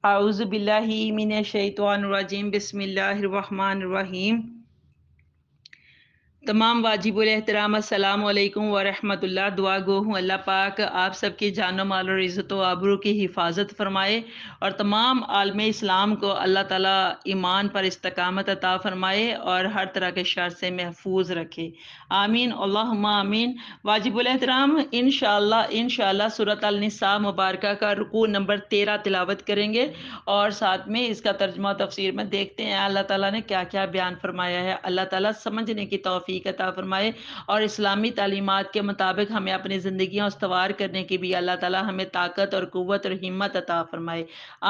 اعوذ باللہ من الشیطان الرجیم بسم اللہ الرحمن الرحیم۔ تمام واجب الاحترام السلام علیکم ورحمۃ اللہ۔ دعا گو ہوں اللہ پاک آپ سب کی جان و مال اور عزت و آبرو کی حفاظت فرمائے اور تمام عالم اسلام کو اللہ تعالیٰ ایمان پر استقامت عطا فرمائے اور ہر طرح کے شر سے محفوظ رکھے، آمین اللہم آمین۔ واجب الاحترام انشاءاللہ سورۃ النساء مبارکہ کا رکوع نمبر 13 تلاوت کریں گے اور ساتھ میں اس کا ترجمہ تفسیر میں دیکھتے ہیں اللہ تعالیٰ نے کیا کیا بیان فرمایا ہے۔ اللہ تعالیٰ سمجھنے کی توفیق عطا فرمائے اور اسلامی تعلیمات کے مطابق ہمیں اپنی زندگیاں استوار کرنے کی بھی اللہ تعالیٰ ہمیں طاقت اور قوت اور ہمت عطا فرمائے،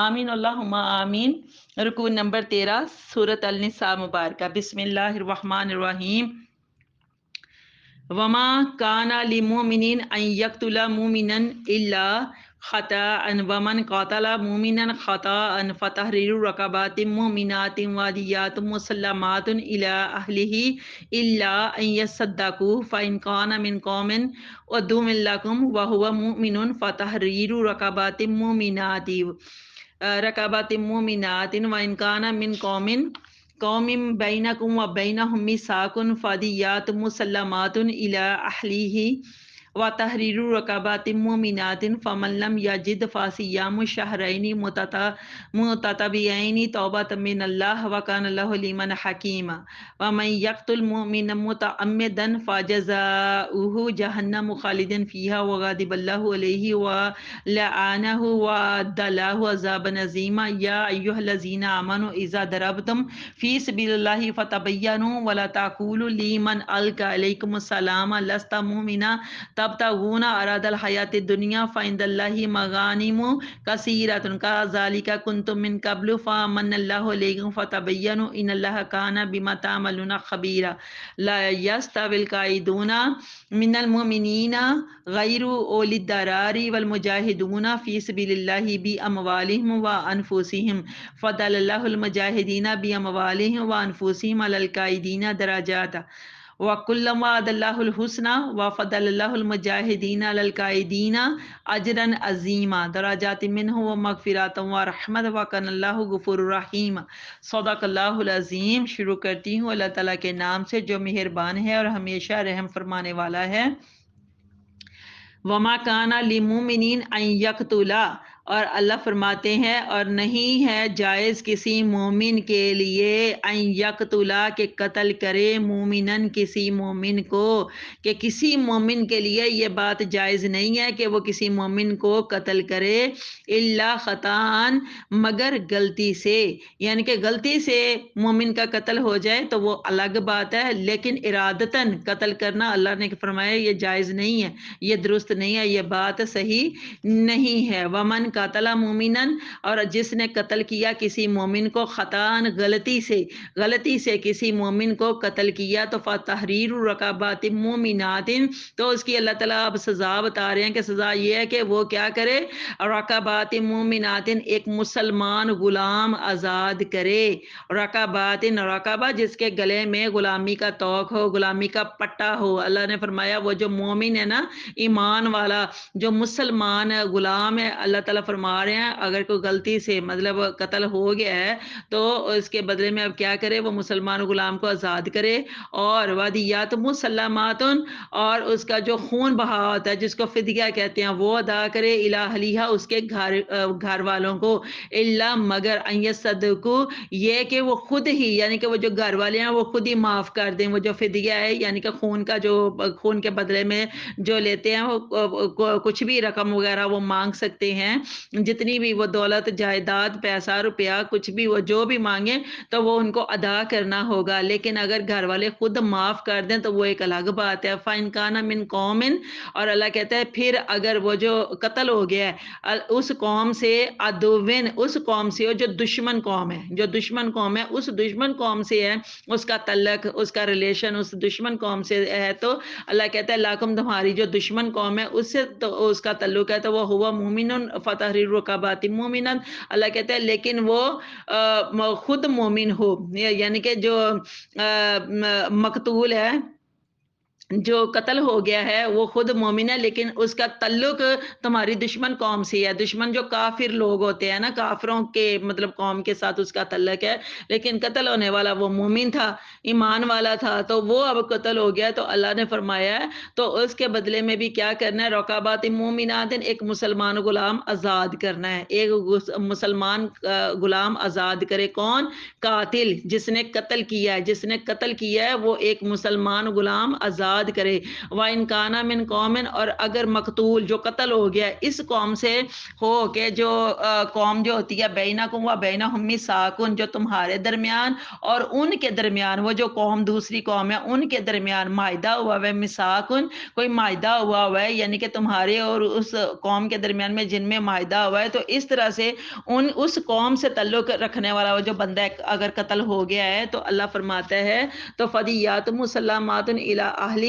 آمین اللہم آمین۔ رکوع نمبر 13 سورۃ النساء مبارکہ، بسم اللہ الرحمن الرحیم۔ وما کان لمؤمن ان یقتل مؤمنا الا خطأ ومن قتل مؤمنا خطأ فتحرير رقبات مؤمنات ودية مسلمات إلى أهله إلا أن يصدقوا فإن كان من قوم عدو لكم وهو مؤمن فتحرير رقبات مؤمنات وإن كان من قوم بينكم وبينهم ميثاق فدية مسلمات إلى أهله وتحرير رقبات مؤمنات فمن لم يجد فصيام شهرين متتابعين توبة من الله وكان الله عليما حكيما ومن يقتل مؤمنا متعمدا فجزاؤه جهنم خالدا فيها وغضب الله عليه ولعنه وأعد له عذابا عظيما يا أيها الذين آمنوا إذا ضربتم في سبيل الله فتبينوا ولا تقولوا لمن ألقى إليكم السلام لست مؤمنا تبتغون أراد الحياة الدنيا فعند الله مغانم كثيرة كذلك كنتم من قبل فمن الله عليكم فتبينوا إن الله كان بما تعملون خبيرا لا يستوي القاعدون من المؤمنين غير أولي الضرر والمجاهدون في سبيل الله بأموالهم وأنفسهم فضل الله المجاهدين بأموالهم وأنفسهم على القاعدين درجات وَكُلًّا وَعَدَ اللَّهُ الْحُسْنَى وَفَضَّلَ اللَّهُ الْمُجَاهِدِينَ عَلَى الْقَاعِدِينَ أَجْرًا عَظِيمًا دَرَجَاتٍ مِّنْهُ وَمَغْفِرَةً وَرَحْمَةً وَكَانَ اللَّهُ غَفُورًا رَحِيمًا۔ صدق اللہ العظیم۔ شروع کرتی ہوں اللہ تعالیٰ کے نام سے جو مہربان ہے اور ہمیشہ رحم فرمانے والا ہے۔ وما کان لمؤمن ان یقتل، اور اللہ فرماتے ہیں اور نہیں ہے جائز کسی مومن کے لیے ان یقتل کہ قتل کرے مومنن کسی مومن کو، کہ کسی مومن کے لیے یہ بات جائز نہیں ہے کہ وہ کسی مومن کو قتل کرے الا خطان، مگر غلطی سے، یعنی کہ غلطی سے مومن کا قتل ہو جائے تو وہ الگ بات ہے، لیکن ارادتاً قتل کرنا اللہ نے فرمایا یہ جائز نہیں ہے، یہ درست نہیں ہے، یہ بات صحیح نہیں ہے۔ ومن قتل مومنن، اور جس نے قتل کیا کسی مومن کو خطان غلطی سے کسی مومن کو قتل کیا تو فتحریر رقبات مومنات، تو اس کی اللہ تعالیٰ اب سزا بتا رہے ہیں کہ سزا یہ ہے کہ وہ کیا کرے، رقبات مومنات، ایک مسلمان غلام آزاد کرے، رقبہ جس کے گلے میں غلامی کا توق ہو، غلامی کا پٹا ہو۔ اللہ نے فرمایا وہ جو مومن ہے نا، ایمان والا جو مسلمان غلام ہے، اللہ تعالیٰ فرما رہے ہیں اگر کوئی غلطی سے مطلب قتل ہو گیا ہے تو اس کے بدلے میں اب کیا کرے، وہ مسلمان غلام کو آزاد کرے، اور ودیات مسلمات، اور اس کا جو خون بہا ہوتا ہے جس کو فدیہ کہتے ہیں وہ ادا کرے، الی اہلیہا، اس کے گھر والوں کو، الا مگر ان یصدقوا، یہ کہ وہ خود ہی، یعنی کہ وہ جو گھر والے ہیں وہ خود ہی معاف کر دیں، وہ جو فدیہ ہے یعنی کہ خون کے بدلے میں جو لیتے ہیں وہ کچھ بھی رقم وغیرہ وہ مانگ سکتے ہیں، جتنی بھی وہ دولت جائیداد پیسہ روپیہ کچھ بھی وہ جو بھی مانگیں تو وہ ان کو ادا کرنا ہوگا، لیکن اگر گھر والے خود معاف کر دیں تو وہ ایک الگ بات ہے۔ فَإِن كَانَ مِن قَوْمٍ، اور اللہ کہتا ہے پھر اگر وہ جو قتل ہو گیا ہے اس قوم سے، عدوٍ، اس قوم سے جو دشمن قوم ہے، جو دشمن قوم ہے اس دشمن قوم سے ہے اس کا تعلق، اس کا ریلیشن اس دشمن قوم سے ہے، تو اللہ کہتا ہے لاکم، تمہاری جو دشمن قوم ہے اس سے تو اس کا تعلق ہے تو وہ ہوا مومن فتحریر رقبات مومنن، اللہ کہتا ہے لیکن وہ خود مومن ہو، یعنی کہ جو مقتول ہے جو قتل ہو گیا ہے وہ خود مومن ہے، لیکن اس کا تعلق تمہاری دشمن قوم سے ہے۔ دشمن جو کافر لوگ ہوتے ہیں نا، کافروں کے مطلب قوم کے ساتھ اس کا تعلق ہے، لیکن قتل ہونے والا وہ مومن تھا، ایمان والا تھا، تو وہ اب قتل ہو گیا، تو اللہ نے فرمایا ہے تو اس کے بدلے میں بھی کیا کرنا ہے، رقابات مومنات، ایک مسلمان غلام آزاد کرنا ہے، ایک مسلمان غلام آزاد کرے، کون؟ قاتل، جس نے قتل کیا ہے، جس نے قتل کیا ہے وہ ایک مسلمان غلام آزاد کرے۔ وَإِنْ كَانَ مِنْ قَوْمٍ، اور اگر مقتول جو قتل ہو گیا اس قوم سے ہو کہ جو قوم جو ہوتی ہے بینکم و بینہم میثاق، جو تمہارے درمیان اور ان کے درمیان، وہ جو قوم دوسری قوم ہے ان کے درمیان معاہدہ ہوا ہے، میثاق کوئی معاہدہ ہوا ہے، یعنی کہ تمہارے اور اس قوم کے درمیان میں جن میں معاہدہ ہوا ہے، تو اس طرح سے اس قوم سے تعلق رکھنے والا وہ جو بندہ اگر قتل ہو گیا ہے تو اللہ فرماتا ہے تو فدیات مسلمات الی اہلہ،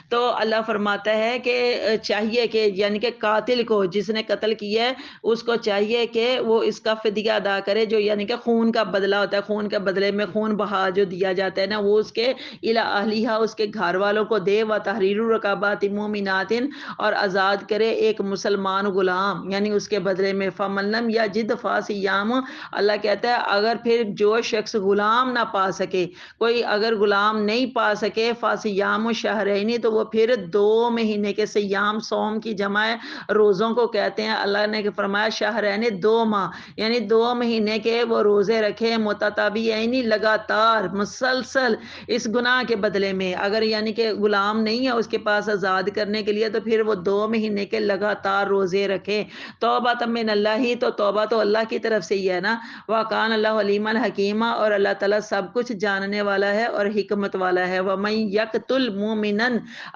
تو اللہ فرماتا ہے کہ چاہیے کہ یعنی کہ قاتل کو، جس نے قتل کیا ہے اس کو چاہیے کہ وہ اس کا فدیہ ادا کرے، جو یعنی کہ خون کا بدلہ ہوتا ہے، خون کے بدلے میں خون بہا جو دیا جاتا ہے نا، وہ اس کے الی اہلیہ، اس کے گھر والوں کو دے، و تحریر رقابات مومنات، اور آزاد کرے ایک مسلمان غلام، یعنی اس کے بدلے میں فمن لم یجد فصیام، اللہ کہتا ہے اگر پھر جو شخص غلام نہ پا سکے، کوئی اگر غلام نہیں پا سکے، فصیام شہرینی، تو وہ پھر 2 مہینے کے صیام، صوم کی جمع ہے، روزوں کو کہتے ہیں، اللہ نے فرمایا شہرینی 2 ماہ، یعنی 2 مہینے کے وہ روزے رکھے، متتابعین، لگاتار مسلسل اس گناہ کے بدلے میں، اگر یعنی کہ غلام نہیں ہے اس کے پاس آزاد کرنے کے لیے، تو پھر وہ 2 مہینے کے لگاتار روزے رکھے، توبہ من اللہ، تو توبہ تو اللہ کی طرف سے ہی ہے نا، وَكَانَ اللَّهُ عَلِيمًا حَكِيمًا، اور اللہ تعالیٰ سب کچھ جاننے والا ہے اور حکمت والا ہے۔ وَمَن يَقْتُلْ مُؤْمِنًا،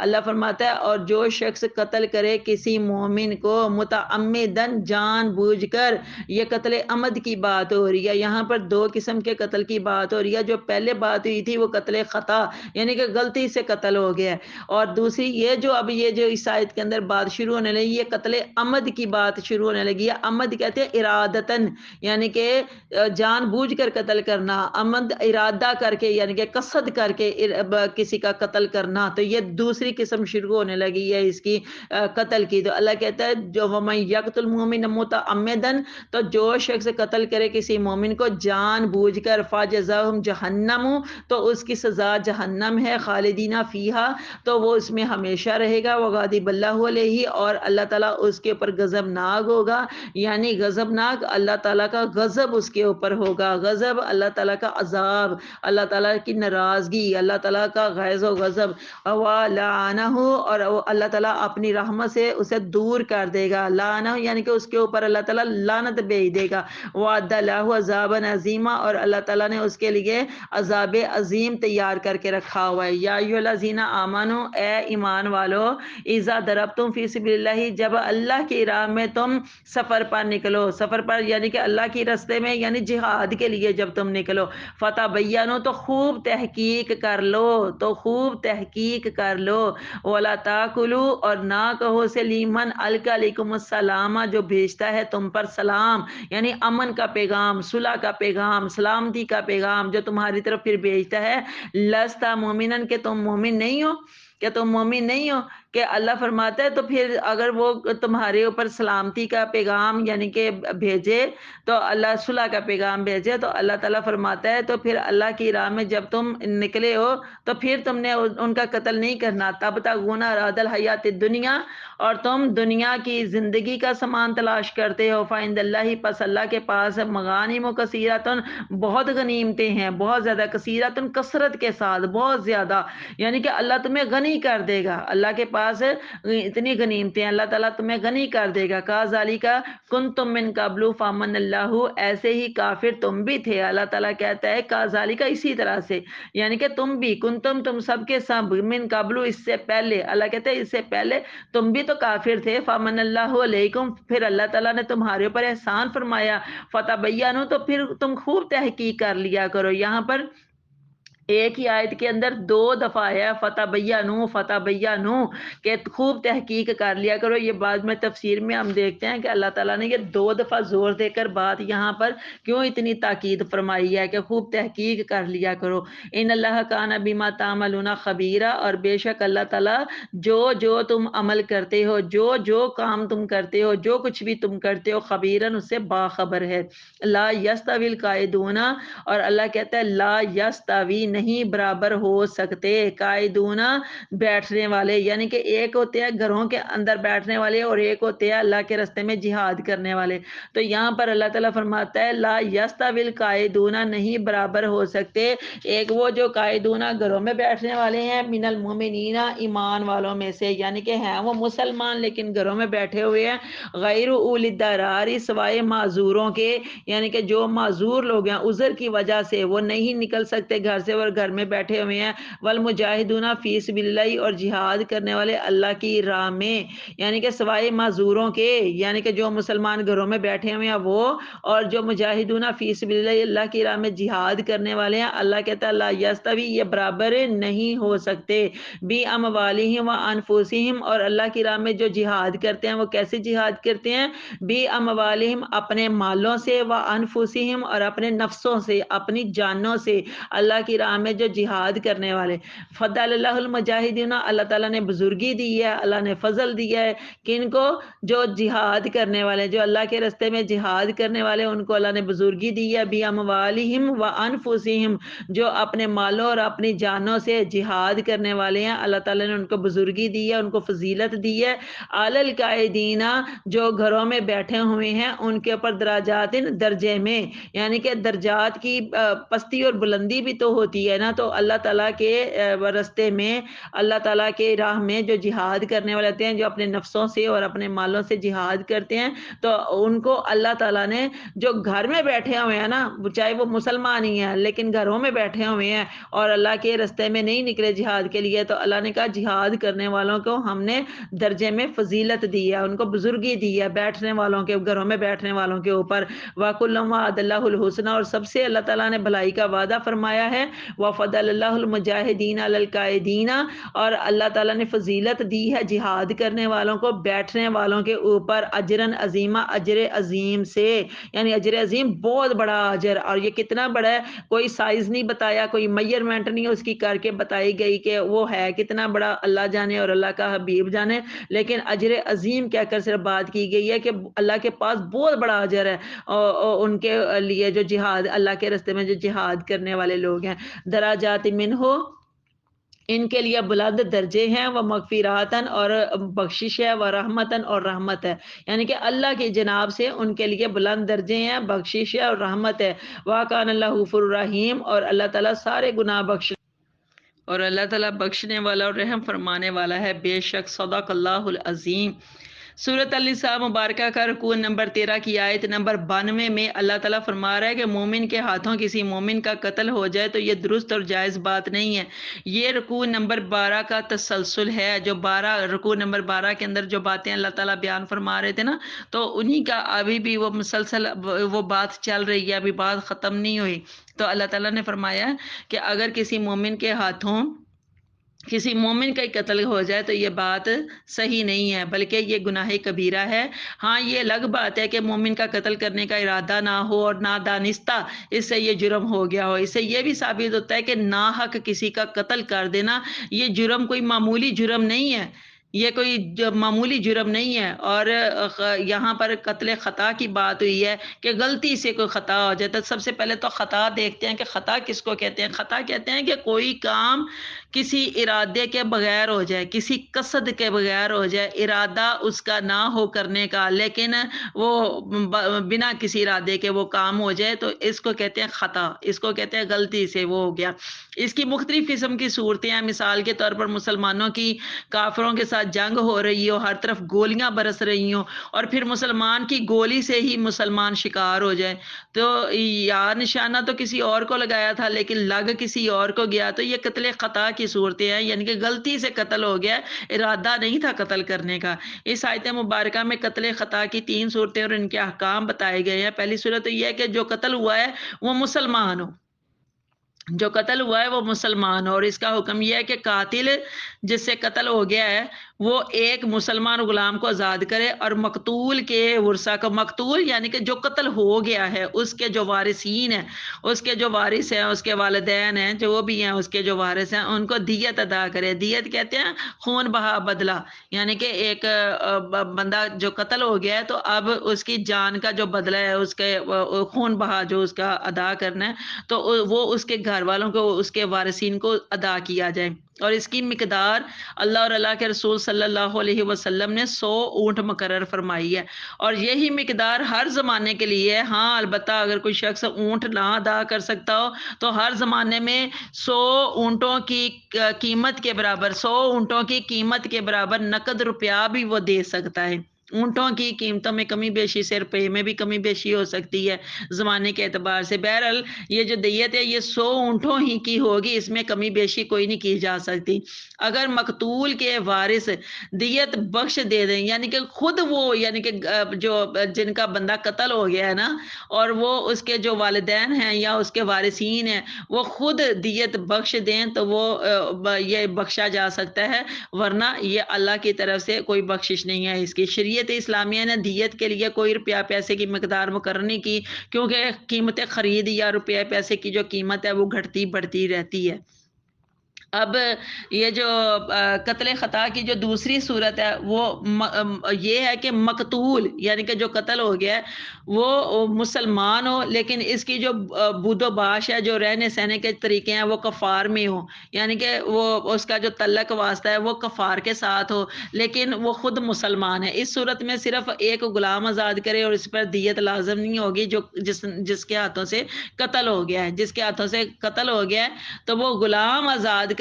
اللہ فرماتا ہے اور جو شخص قتل کرے کسی مومن کو، متعمدًا، جان بوجھ کر، یہ قتل عمد کی بات ہو رہی ہے، یہاں پر 2 قسم کے قتل کی بات ہو رہی ہے، جو پہلے بات ہوئی تھی وہ قتل خطا، یعنی کہ غلطی سے قتل ہو گیا، اور دوسری یہ جو اب یہ جو اس آیت کے اندر بات شروع ہونے لگی، یہ قتل عمد کی بات شروع ہونے لگی ہے۔ عمد کہتے ہیں ارادتاً، یعنی کہ جان بوجھ کر قتل کرنا، عمد ارادہ کر کے، یعنی کہ قصد کر کے کسی کا قتل کرنا، تو یہ دوسری قسم شروع ہونے لگی ہے اس کی قتل کی، تو اللہ کہتا ہے جو وَمَن يَقْتُلْ مُؤْمِنًا مُتَعَمِّدًا، تو جو شخص قتل کرے کسی مومن کو جان بوجھ کر، فَجَزَاؤُهُ جَهَنَّمُ، تو اس کی سزا جہنم ہے، خالدین فیہا، تو وہ اس میں ہمیشہ رہے گا، وغضب اللہ علیہ، اور اللہ تعالیٰ اس کے اوپر غضبناک ہوگا، یعنی غضبناک اللہ تعالیٰ کا غضب اس کے اوپر ہوگا، غضب اللہ تعالیٰ کا عذاب، اللہ تعالیٰ کی ناراضگی، اللہ تعالیٰ کا غیظ و غضب، وَلَعَنَهُ، اور اللہ تعالیٰ اپنی رحمت سے اسے دور کر دے گا، لعنہ یعنی کہ اس کے اوپر اللہ تعالیٰ لعنت بھیج دے گا، وَعَدَّ لَهُ عَذَابًا عَظِیمًا، اور اللہ تعالیٰ نے اس کے لیے عذاب عظیم تیار کر کے رکھا ہوا ہے۔ یا ایھا الذین آمنوا، اے ایمان والو، اذا ضربتم فی سبیل اللہ، جب اللہ کی راہ میں تم سفر پر نکلو، سفر پر یعنی کہ اللہ کی راستے میں، یعنی جہاد کے لیے جب تم نکلو، فتبینوا، تو خوب تحقیق کر لو، تو خوب تحقیق کر لو، ولا تاکلوا، اور نہ کہو سے لیمن القی علیکم السلام، جو بھیجتا ہے تم پر سلام، یعنی امن کا پیغام، صلح کا پیغام، سلامتی کا پیغام جو تمہاری طرف پھر بھیجتا ہے، لستا مومنن، کہ تم مومن نہیں ہو، کہ تم مومن نہیں ہو، کہ اللہ فرماتا ہے تو پھر اگر وہ تمہارے اوپر سلامتی کا پیغام یعنی کہ بھیجے، تو اللہ صلح کا پیغام بھیجے، تو اللہ تعالیٰ فرماتا ہے تو پھر اللہ کی راہ میں جب تم نکلے ہو تو پھر تم نے ان کا قتل نہیں کرنا، تب تک گنا راد الحیات دنیا، اور تم دنیا کی زندگی کا سامان تلاش کرتے ہو، فعند اللہ، پس اللہ کے پاس مغانم و کثیرتن، بہت غنیمتیں ہیں، بہت زیادہ، کثیرتن کثرت کے ساتھ، بہت زیادہ، یعنی کہ اللہ تمہیں غنی کر دے گا، اللہ کے پاس اتنی غنیمتیں ہیں، اللہ تعالیٰ تمہیں غنی کر دے گا، کذالک کنتم من قبل فمن اللہ، ایسے ہی کافر تم بھی تھے، اللہ تعالیٰ کہتا ہے کذالک، اسی طرح سے، یعنی کہ تم بھی، کنتم، تم سب کے سب، من قبل، اس سے پہلے، اللہ کہتا ہے اس سے پہلے تم بھی تو کافر تھے، فمن اللہ علیکم، پھر اللہ تعالیٰ نے تمہارے اوپر احسان فرمایا، فتبینوا، تو پھر تم خوب تحقیق کر لیا کرو، یہاں پر ایک ہی آیت کے اندر 2 دفعہ ہے فتح بیانو کہ خوب تحقیق کر لیا کرو. یہ بعد میں تفسیر میں ہم دیکھتے ہیں کہ اللہ تعالیٰ نے یہ 2 دفعہ زور دے کر بات یہاں پر کیوں اتنی تاکید فرمائی ہے کہ خوب تحقیق کر لیا کرو. ان اللہ کان بما تعملون خبیرہ، اور بے شک اللہ تعالیٰ جو تم عمل کرتے ہو، جو کام تم کرتے ہو، جو کچھ بھی تم کرتے ہو، خبیرن اس سے باخبر ہے. لا یستوی القاعدون، اور اللہ کہتا ہے لا یستوی نہیں برابر ہو سکتے، قائدون بیٹھنے والے، یعنی کہ ایک ہوتے ہیں گھروں کے اندر بیٹھنے والے اور ایک ہوتے ہیں اللہ کے راستے میں جہاد کرنے والے. تو یہاں پر اللہ تعالیٰ فرماتا ہے لا یستوی القاعدون نہیں برابر ہو سکتے. ایک وہ جو قائدون گھروں میں بیٹھنے والے ہیں، من المؤمنین ایمان والوں میں سے، یعنی کہ ہیں وہ مسلمان لیکن گھروں میں بیٹھے ہوئے ہیں، غیر اولی الضرار سوائے معذوروں کے، یعنی کہ جو معذور لوگ ہیں عذر کی وجہ سے وہ نہیں نکل سکتے گھر سے اور گھر میں بیٹھے ہوئے ہیں. والمجاہدون فی سبیل اللہ، اور جہاد کرنے والے اللہ کی راہ میں، یعنی کہ سوائے معذوروں کے، یعنی کہ جو مسلمان گھروں میں بیٹھے ہوئے ہیں وہ، اور جو مجاہدون فی سبیل اللہ اللہ کی راہ میں جہاد کرنے والے ہیں. اللہ کہتا ہے لا یستوی یہ برابر نہیں ہو سکتے، بی اموالہم و انفسہم، اور اللہ کی راہ میں جو جہاد کرتے ہیں وہ کیسے جہاد کرتے ہیں؟ بی اموالہم اپنے مالوں سے، و انفسہم اور اپنے نفسوں سے، اپنی جانوں سے، اللہ کی راہ میں جو جہاد کرنے والے. فضل اللہ المجاہدین، اللہ تعالیٰ نے بزرگی دی ہے، اللہ نے فضل دیا ہے کن کو؟ جو جہاد کرنے والے، جو اللہ کے راستے میں جہاد کرنے والے، ان کو اللہ نے بزرگی دی ہے. بی اموالہم و انفسہم، جو اپنے مالوں اور اپنی جانوں سے جہاد کرنے والے ہیں، اللہ تعالیٰ نے ان کو بزرگی دی ہے، ان کو فضیلت دی ہے. علی القاعدین، جو گھروں میں بیٹھے ہوئے ہیں ان کے اوپر درجات درجے میں، یعنی کہ درجات کی پستی اور بلندی بھی تو ہوتی ہے نا. تو اللہ تعالیٰ کے راستے میں، اللہ تعالیٰ کے راہ میں جو جہاد کرنے والے ہوتے ہیں، جو اپنے نفسوں سے اور اپنے مالوں سے جہاد کرتے ہیں، تو ان کو اللہ تعالیٰ نے جو گھر میں بیٹھے ہوئے ہیں نا، چاہے وہ مسلمان ہی ہیں لیکن گھروں میں بیٹھے ہوئے ہیں اور اللہ کے راستے میں نہیں نکلے جہاد کے لیے، تو اللہ نے کہا جہاد کرنے والوں کو ہم نے درجے میں فضیلت دی ہے، ان کو بزرگی دی ہے بیٹھنے والوں کے، گھروں میں بیٹھنے والوں کے اوپر. وَكُلًّا وَعَدَ اللَّهُ الْحُسْنَى، اور سب سے اللہ تعالیٰ نے بھلائی کا وعدہ فرمایا ہے. وَفَضَّلَ اللَّهُ الْمُجَاهِدِينَ عَلَى الْقَاعِدِينَ، اور اللہ تعالیٰ نے فضیلت دی ہے جہاد کرنے والوں کو بیٹھنے والوں کے اوپر، اجراً عظیما اجر عظیم سے، یعنی اجر عظیم بہت بڑا اجر. اور یہ کتنا بڑا ہے کوئی سائز نہیں بتایا، کوئی میئرمنٹ نہیں اس کی کر کے بتائی گئی کہ وہ ہے کتنا بڑا، اللہ جانے اور اللہ کا حبیب جانے، لیکن اجر عظیم کہہ کر صرف بات کی گئی ہے کہ اللہ کے پاس بہت بڑا اجر ہے ان کے لیے جو جہاد اللہ کے راستے میں جو جہاد کرنے والے لوگ ہیں. دراجات منہ، ان کے لیے بلند درجے ہیں، وہ مغفراتن اور بخشش ہے، وہ رحمتن اور رحمت ہے، یعنی کہ اللہ کی جناب سے ان کے لیے بلند درجے ہیں، بخشش ہے اور رحمت ہے. وَكَانَ اللَّهُ غَفُورًا رَحِيمًا، اور اللہ تعالیٰ سارے گناہ بخش، اور اللہ تعالیٰ بخشنے والا اور رحم فرمانے والا ہے. بے شک صدق اللہ العظیم. سورۃ النساء مبارکہ کا رکوع نمبر 13 کی آیت نمبر 92 میں اللہ تعالیٰ فرما رہا ہے کہ مومن کے ہاتھوں کسی مومن کا قتل ہو جائے تو یہ درست اور جائز بات نہیں ہے. یہ رکوع نمبر 12 کا تسلسل ہے، جو رکوع نمبر 12 کے اندر جو باتیں اللہ تعالیٰ بیان فرما رہے تھے نا، تو انہی کا ابھی بھی وہ مسلسل وہ بات چل رہی ہے، ابھی بات ختم نہیں ہوئی. تو اللہ تعالیٰ نے فرمایا کہ اگر کسی مومن کے ہاتھوں کسی مومن کا قتل ہو جائے تو یہ بات صحیح نہیں ہے، بلکہ یہ گناہ کبیرہ ہے. ہاں یہ الگ بات ہے کہ مومن کا قتل کرنے کا ارادہ نہ ہو اور نہ دانستہ اس سے یہ جرم ہو گیا ہو. اس سے یہ بھی ثابت ہوتا ہے کہ ناحق کسی کا قتل کر دینا یہ جرم کوئی معمولی جرم نہیں ہے، یہ کوئی معمولی جرم نہیں ہے. اور یہاں پر قتل خطا کی بات ہوئی ہے کہ غلطی سے کوئی خطا ہو جائے، تو سب سے پہلے تو خطا دیکھتے ہیں کہ خطا کس کو کہتے ہیں. خطا کہتے ہیں کہ کوئی کام کسی ارادے کے بغیر ہو جائے، کسی قصد کے بغیر ہو جائے، ارادہ اس کا نہ ہو کرنے کا لیکن وہ بنا کسی ارادے کے وہ کام ہو جائے، تو اس کو کہتے ہیں خطا، اس کو کہتے ہیں غلطی سے وہ ہو گیا. اس کی مختلف قسم کی صورتیں ہیں. مثال کے طور پر مسلمانوں کی کافروں کے ساتھ جنگ ہو رہی ہو، ہر طرف گولیاں برس رہی ہوں، اور پھر مسلمان کی گولی سے ہی مسلمان شکار ہو جائے، تو یا نشانہ تو کسی اور کو لگایا تھا لیکن لگ کسی اور کو گیا، تو یہ قتل خطا کی صورتیں ہیں، یعنی کہ غلطی سے قتل ہو گیا، ارادہ نہیں تھا قتل کرنے کا. اس آیت مبارکہ میں قتل خطا کی 3 صورتیں اور ان کے احکام بتائے گئے ہیں. پہلی صورت یہ ہے کہ جو قتل ہوا ہے وہ مسلمان ہو، جو قتل ہوا ہے وہ مسلمان ہو، اور اس کا حکم یہ ہے کہ قاتل جس سے قتل ہو گیا ہے وہ ایک مسلمان غلام کو آزاد کرے، اور مقتول کے ورثہ کو، مقتول یعنی کہ جو قتل ہو گیا ہے اس کے جو وارثین ہیں، اس کے جو وارث ہیں، اس کے والدین ہیں، جو بھی ہیں اس کے جو وارث ہیں، ان کو دیت ادا کرے۔ دیت کہتے ہیں خون بہا بدلہ، یعنی کہ ایک بندہ جو قتل ہو گیا ہے تو اب اس کی جان کا جو بدلہ ہے، اس کے خون بہا جو اس کا ادا کرنا ہے، تو وہ اس کے گھر والوں کو، اس کے وارثین کو ادا کیا جائے۔ اور اس کی مقدار اللہ اور اللہ کے رسول صلی اللہ علیہ وسلم نے 100 اونٹ مقرر فرمائی ہے، اور یہی مقدار ہر زمانے کے لیے ہے۔ ہاں البتہ اگر کوئی شخص اونٹ نہ ادا کر سکتا ہو تو ہر زمانے میں 100 اونٹوں کی قیمت کے برابر، 100 اونٹوں کی قیمت کے برابر نقد روپیہ بھی وہ دے سکتا ہے۔ اونٹوں کی قیمتوں میں کمی بیشی سے روپے میں بھی کمی بیشی ہو سکتی ہے زمانے کے اعتبار سے۔ بہرحال یہ جو دیت ہے یہ 100 اونٹوں ہی کی ہوگی، اس میں کمی بیشی کوئی نہیں کی جا سکتی۔ اگر مقتول کے وارث دیت بخش دے دیں، یعنی کہ خود وہ، یعنی کہ جو جن کا بندہ قتل ہو گیا ہے نا، اور وہ اس کے جو والدین ہیں یا اس کے وارثین ہیں وہ خود دیت بخش دیں تو وہ یہ بخشا جا سکتا ہے، ورنہ یہ اللہ کی طرف سے کوئی بخشش نہیں ہے اس کی۔ شریعت اسلامیہ نے دیت کے لیے کوئی روپیہ پیسے کی مقدار مقرر نہیں کی، کیونکہ قیمت خرید یا روپے پیسے کی جو قیمت ہے وہ گھٹتی بڑھتی رہتی ہے۔ اب یہ جو قتل خطا کی جو دوسری صورت ہے وہ یہ ہے کہ مقتول یعنی کہ جو قتل ہو گیا ہے وہ مسلمان ہو، لیکن اس کی جو بود و باش ہے، جو رہنے سہنے کے طریقے ہیں وہ کفار میں ہو، یعنی کہ وہ اس کا جو تعلق واسطہ ہے وہ کفار کے ساتھ ہو، لیکن وہ خود مسلمان ہے۔ اس صورت میں صرف ایک غلام آزاد کرے اور اس پر دیت لازم نہیں ہوگی، جو جس کے ہاتھوں سے قتل ہو گیا ہے، جس کے ہاتھوں سے قتل ہو گیا ہے تو وہ غلام آزاد کرے،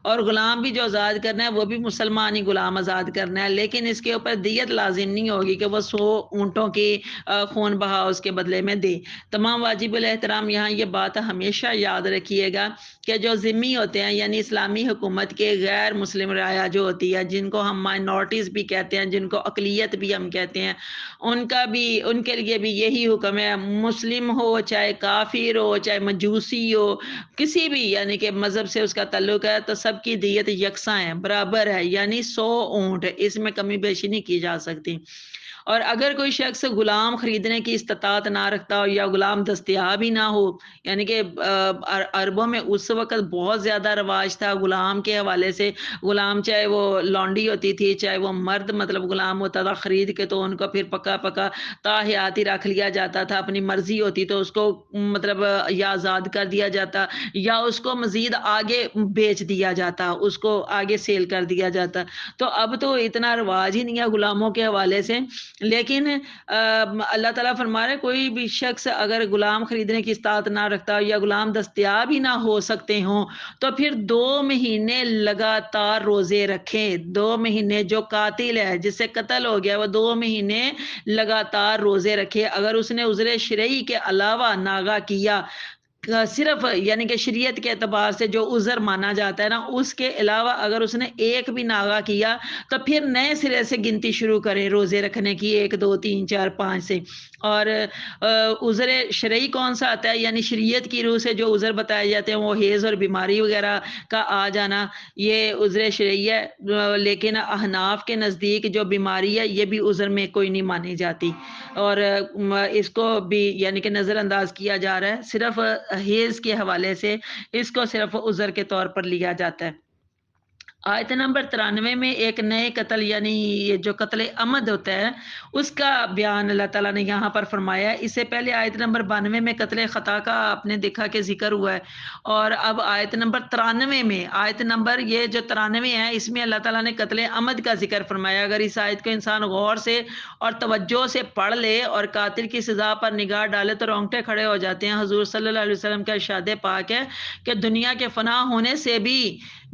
اور غلام بھی جو آزاد کرنا ہے وہ بھی مسلمان ہی غلام آزاد کرنا ہے، لیکن اس کے اوپر دیت لازم نہیں ہوگی کہ وہ 100 اونٹوں کی خون بہا اس کے بدلے میں دے۔ تمام واجب الاحترام یہاں یہ بات ہمیشہ یاد رکھیے گا کہ جو ذمہ ہوتے ہیں، یعنی اسلامی حکومت کے غیر مسلم رعایا جو ہوتی ہے، جن کو ہم مائنورٹیز بھی کہتے ہیں، جن کو اقلیت بھی ہم کہتے ہیں، ان کے لیے بھی یہی حکم ہے، مسلم ہو چاہے کافر ہو چاہے مجوسی ہو، کسی بھی یعنی کہ مذہب سے اس کا تعلق ہے، تو سب کی دیت یکساں ہے، برابر ہے، یعنی 100 اونٹ، اس میں کمی بیشی نہیں کی جا سکتی۔ اور اگر کوئی شخص غلام خریدنے کی استطاعت نہ رکھتا ہو یا غلام دستیاب ہی نہ ہو، یعنی کہ عربوں میں اس وقت بہت زیادہ رواج تھا غلام کے حوالے سے، غلام چاہے وہ لونڈی ہوتی تھی چاہے وہ مرد مطلب غلام ہوتا تھا، خرید کے تو ان کو پھر پکا پکا تا حیات ہی رکھ لیا جاتا تھا، اپنی مرضی ہوتی تو اس کو مطلب یا آزاد کر دیا جاتا یا اس کو مزید آگے بیچ دیا جاتا، اس کو آگے سیل کر دیا جاتا۔ تو اب تو اتنا رواج ہی نہیں ہے غلاموں کے حوالے سے، لیکن اللہ تعالیٰ فرما رہے کوئی بھی شخص اگر غلام خریدنے کی استطاعت نہ رکھتا ہو یا غلام دستیاب ہی نہ ہو سکتے ہوں تو پھر 2 مہینے لگاتار روزے رکھیں۔ 2 مہینے جو قاتل ہے جس سے قتل ہو گیا وہ 2 مہینے لگاتار روزے رکھے۔ اگر اس نے عذر شرعی کے علاوہ ناغہ کیا، صرف یعنی کہ شریعت کے اعتبار سے جو عذر مانا جاتا ہے نا، اس کے علاوہ اگر اس نے ایک بھی ناغہ کیا تو پھر نئے سرے سے گنتی شروع کرے روزے رکھنے کی، 1 2 3 4 5 سے۔ اور عذر شرعی کون سا آتا ہے، یعنی شریعت کی روح سے جو عذر بتائے جاتے ہیں وہ حیض اور بیماری وغیرہ کا آ جانا، یہ عذر شرعی ہے، لیکن احناف کے نزدیک جو بیماری ہے یہ بھی عذر میں کوئی نہیں مانی جاتی، اور اس کو بھی یعنی کہ نظر انداز کیا جا رہا ہے، صرف حیض کے حوالے سے اس کو صرف عذر کے طور پر لیا جاتا ہے۔ آیت نمبر 93 میں ایک نئے قتل یعنی یہ جو قتل عمد ہوتا ہے اس کا بیان اللہ تعالیٰ نے یہاں پر فرمایا ہے۔ اس سے پہلے آیت نمبر 92 میں قتل خطا کا آپ نے دیکھا کہ ذکر ہوا ہے، اور اب آیت نمبر 93 میں، آیت نمبر یہ جو 93 ہے اس میں اللہ تعالیٰ نے قتل عمد کا ذکر فرمایا۔ اگر اس آیت کو انسان غور سے اور توجہ سے پڑھ لے اور قاتل کی سزا پر نگاہ ڈالے تو رونگٹے کھڑے ہو جاتے ہیں۔ حضور صلی اللہ علیہ وسلم کا ارشاد پاک ہے کہ دنیا کے فنا ہونے سے بھی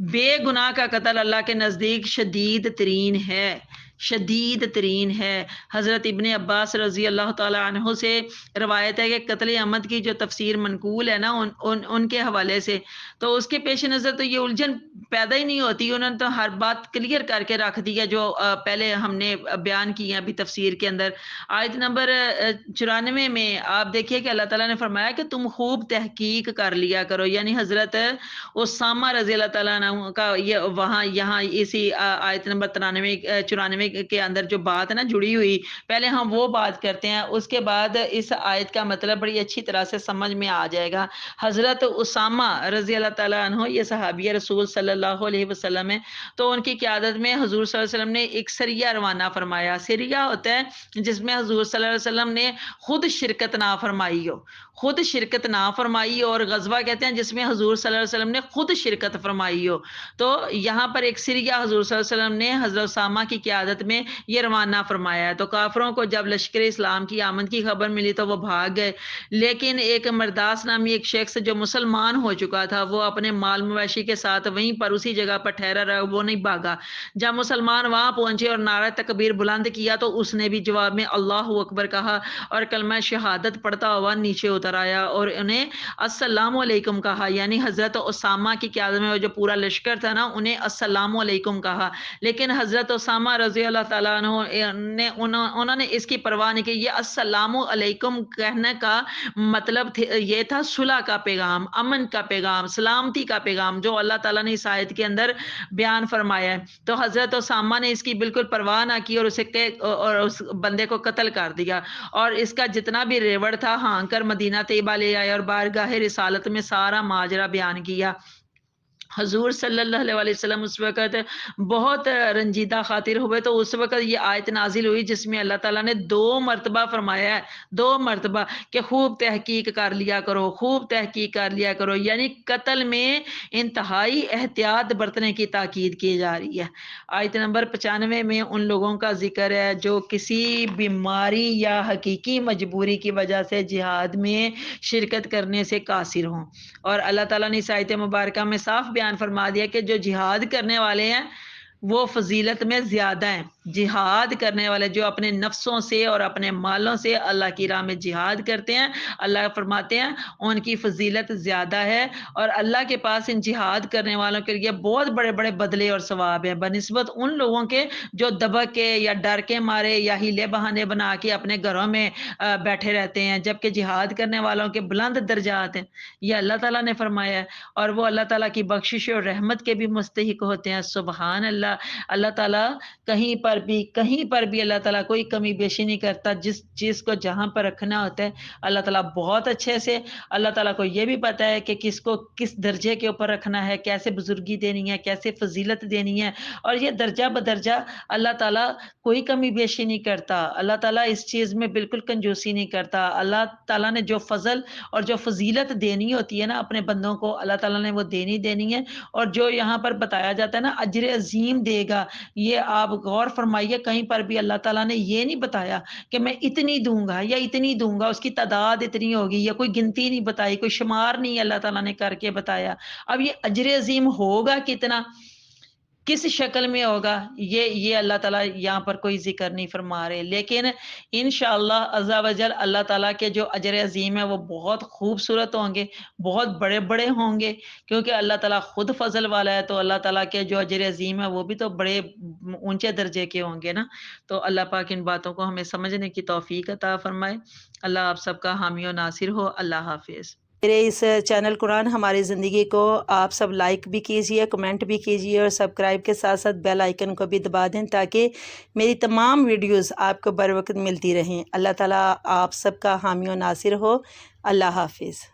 بے گناہ کا قتل اللہ کے نزدیک شدید ترین ہے، شدید ترین ہے۔ حضرت ابن عباس رضی اللہ تعالیٰ عنہ سے روایت ہے کہ قتل عمد کی جو تفسیر منقول ہے نا ان کے حوالے سے، تو اس کے پیش نظر تو یہ الجھن پیدا ہی نہیں ہوتی، انہوں نے تو ہر بات کلیئر کر کے رکھ دیا جو پہلے ہم نے بیان کی ہے ابھی تفسیر کے اندر۔ آیت نمبر 94 میں آپ دیکھیے کہ اللہ تعالیٰ نے فرمایا کہ تم خوب تحقیق کر لیا کرو، یعنی حضرت اسامہ رضی اللہ تعالیٰ عنہ کا یہ وہاں یہاں اسی آیت نمبر 94 کے اندر جو بات ہے نا جڑی ہوئی، پہلے ہم وہ بات کرتے ہیں، اس کے بعد اس آیت کا مطلب بڑی اچھی طرح سے سمجھ میں آ جائے گا۔ حضرت اسامہ رضی اللہ تعالیٰ عنہ یہ صحابی رسول صلی اللہ علیہ وسلم ہے، تو ان کی قیادت میں حضور صلی اللہ علیہ وسلم نے ایک سریہ روانہ فرمایا۔ سریہ ہوتا ہے جس میں حضور صلی اللہ علیہ وسلم نے خود شرکت نہ فرمائی ہو، خود شرکت نہ فرمائی، اور غزوہ کہتے ہیں جس میں حضور صلی اللہ علیہ وسلم نے خود شرکت فرمائی ہو۔ تو یہاں پر ایک سریہ حضور صلی اللہ علیہ وسلم نے حضرت اسامہ کی قیادت میں یہ روانہ فرمایا ہے۔ تو کافروں کو جب لشکر اسلام کی آمد کی خبر ملی تو وہ بھاگ گئے، لیکن ایک مرداس نامی ایک شخص جو مسلمان ہو چکا تھا وہ اپنے مال مویشی کے ساتھ وہیں پر اسی جگہ پر ٹھہرا رہا، وہ نہیں بھاگا۔ جب مسلمان وہاں پہنچے اور نعرہ تکبیر بلند کیا تو اس نے بھی جواب میں اللہ اکبر کہا اور کلمہ شہادت پڑھتا ہوا نیچے اتر آیا اور انہیں السلام علیکم کہا، یعنی حضرت اسامہ کی قیادت میں جو پورا لشکر تھا نا انہیں السلام علیکم کہا، لیکن حضرت اسامہ رضی اللہ تعالیٰ عنہ نے انہوں نے اس کی پرواہ نہیں کی۔ یہ السلام علیکم کہنے کا مطلب یہ تھا صلح کا پیغام، امن کا پیغام، سلامتی کا پیغام جو اللہ تعالیٰ نے اس آیت کے اندر بیان فرمایا ہے۔ تو حضرت اسامہ نے اس کی بالکل پرواہ نہ کی اور اس بندے کو قتل کر دیا، اور اس کا جتنا بھی ریوڑ تھا ہانک کر مدینہ طیبہ لے آئے اور بارگاہ رسالت میں سارا ماجرا بیان کیا۔ حضور صلی اللہ علیہ وسلم اس وقت بہت رنجیدہ خاطر ہوئے، تو اس وقت یہ آیت نازل ہوئی جس میں اللہ تعالیٰ نے 2 مرتبہ فرمایا ہے، 2 مرتبہ کہ خوب تحقیق کر لیا کرو، خوب تحقیق کر لیا کرو، یعنی قتل میں انتہائی احتیاط برتنے کی تاکید کی جا رہی ہے۔ آیت نمبر 95 میں ان لوگوں کا ذکر ہے جو کسی بیماری یا حقیقی مجبوری کی وجہ سے جہاد میں شرکت کرنے سے قاصر ہوں، اور اللہ تعالیٰ نے اس آیت مبارکہ میں صاف بیان فرما دیا کہ جو جہاد کرنے والے ہیں وہ فضیلت میں زیادہ ہیں۔ جہاد کرنے والے جو اپنے نفسوں سے اور اپنے مالوں سے اللہ کی راہ میں جہاد کرتے ہیں، اللہ فرماتے ہیں ان کی فضیلت زیادہ ہے، اور اللہ کے پاس ان جہاد کرنے والوں کے لیے بہت بڑے بڑے بدلے اور ثواب ہیں بنسبت ان لوگوں کے جو دبک کے یا ڈر کے مارے یا ہیلے بہانے بنا کے اپنے گھروں میں بیٹھے رہتے ہیں، جبکہ جہاد کرنے والوں کے بلند درجات ہیں، یہ اللہ تعالیٰ نے فرمایا ہے، اور وہ اللہ تعالیٰ کی بخشش اور رحمت کے بھی مستحق ہوتے ہیں۔ سبحان اللہ۔ اللہ تعالیٰ کہیں پر بھی اللہ تعالیٰ کوئی کمی بیشی نہیں کرتا، جس چیز کو جہاں پر رکھنا ہوتا ہے اللہ تعالیٰ بہت اچھے سے، اللہ تعالیٰ کو یہ بھی پتہ ہے کہ کس کو کس درجے کے اوپر رکھنا ہے، کیسے بزرگی دینی ہے، کیسے فضیلت دینی ہے، اور یہ درجہ بدرجہ اللہ تعالیٰ کوئی کمی بیشی نہیں کرتا۔ اللہ تعالیٰ اس چیز میں بالکل کنجوسی نہیں کرتا۔ اللہ تعالیٰ نے جو فضل اور جو فضیلت دینی ہوتی ہے نا اپنے بندوں کو، اللہ تعالیٰ نے وہ دینی ہے، اور جو یہاں پر بتایا جاتا ہے نا اجر عظیم دے گا، یہ آپ غور فرمائیے کہیں پر بھی اللہ تعالیٰ نے یہ نہیں بتایا کہ میں اتنی دوں گا یا اتنی دوں گا، اس کی تعداد اتنی ہوگی، یا کوئی گنتی نہیں بتائی، کوئی شمار نہیں اللہ تعالیٰ نے کر کے بتایا۔ اب یہ اجر عظیم ہوگا کتنا، کس شکل میں ہوگا، یہ اللہ تعالیٰ یہاں پر کوئی ذکر نہیں فرما رہے، لیکن انشاءاللہ عز و جل اللہ تعالیٰ کے جو اجر عظیم ہے وہ بہت خوبصورت ہوں گے، بہت بڑے بڑے ہوں گے، کیونکہ اللہ تعالیٰ خود فضل والا ہے، تو اللہ تعالیٰ کے جو اجر عظیم ہے وہ بھی تو بڑے اونچے درجے کے ہوں گے نا۔ تو اللہ پاک ان باتوں کو ہمیں سمجھنے کی توفیق عطا فرمائے۔ اللہ آپ سب کا حامی و ناصر ہو۔ اللہ حافظ۔ میرے اس چینل قرآن ہماری زندگی کو آپ سب لائک بھی کیجئے، کمنٹ بھی کیجئے، اور سبسکرائب کے ساتھ ساتھ بیل آئیکن کو بھی دبا دیں تاکہ میری تمام ویڈیوز آپ کو بر وقت ملتی رہیں۔ اللہ تعالیٰ آپ سب کا حامی و ناصر ہو۔ اللہ حافظ۔